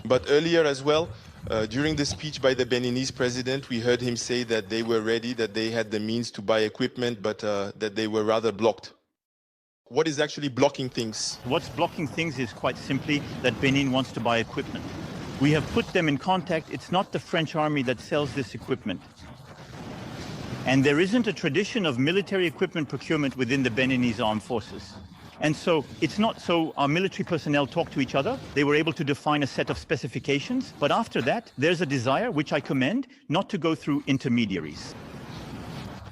But earlier as well, during the speech by the Beninese president, we heard him say that they were ready, that they had the means to buy equipment, but that they were rather blocked. What is actually blocking things? What's blocking things is quite simply that Benin wants to buy equipment. We have put them in contact. It's not the French army that sells this equipment. And there isn't a tradition of military equipment procurement within the Beninese armed forces. And so it's not so our military personnel talk to each other. They were able to define a set of specifications. But after that, there's a desire, which I commend, not to go through intermediaries.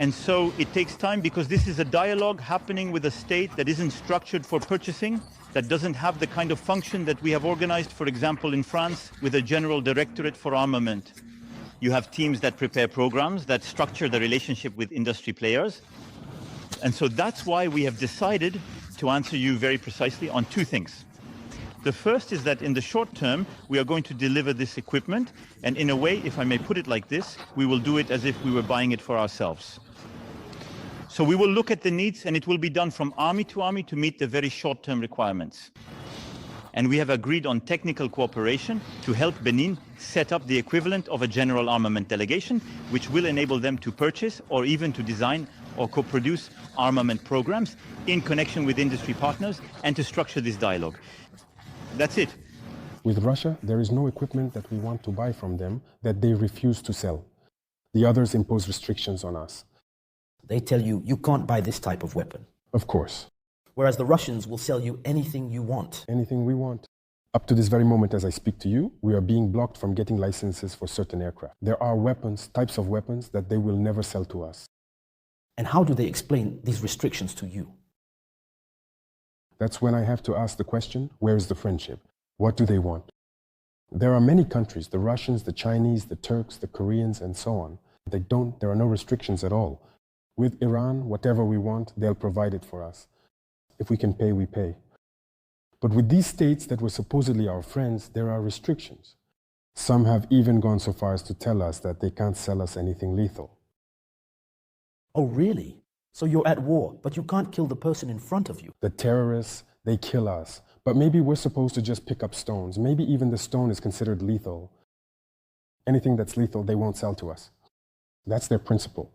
And so it takes time because this is a dialogue happening with a state that isn't structured for purchasing, that doesn't have the kind of function that we have organized, for example, in France, with a general directorate for armament. You have teams that prepare programs, that structure the relationship with industry players. And so that's why we have decided to answer you very precisely on two things. The first is that in the short term, we are going to deliver this equipment. And in a way, if I may put it like this, we will do it as if we were buying it for ourselves. So we will look at the needs, and it will be done from army to meet the very short-term requirements. And we have agreed on technical cooperation to help Benin set up the equivalent of a general armament delegation, which will enable them to purchase or even to design or co-produce armament programs in connection with industry partners and to structure this dialogue. That's it. With Russia, there is no equipment that we want to buy from them that they refuse to sell. The others impose restrictions on us. They tell you, you can't buy this type of weapon. Of course. Whereas the Russians will sell you anything you want. Anything we want. Up to this very moment as I speak to you, we are being blocked from getting licenses for certain aircraft. There are weapons, types of weapons, that they will never sell to us. And how do they explain these restrictions to you? That's when I have to ask the question, where is the friendship? What do they want? There are many countries, the Russians, the Chinese, the Turks, the Koreans, and so on. There are no restrictions at all. With Iran, whatever we want, they'll provide it for us. If we can pay, we pay. But with these states that were supposedly our friends, there are restrictions. Some have even gone so far as to tell us that they can't sell us anything lethal. Oh, really? So you're at war, but you can't kill the person in front of you? The terrorists, they kill us. But maybe we're supposed to just pick up stones. Maybe even the stone is considered lethal. Anything that's lethal, they won't sell to us. That's their principle.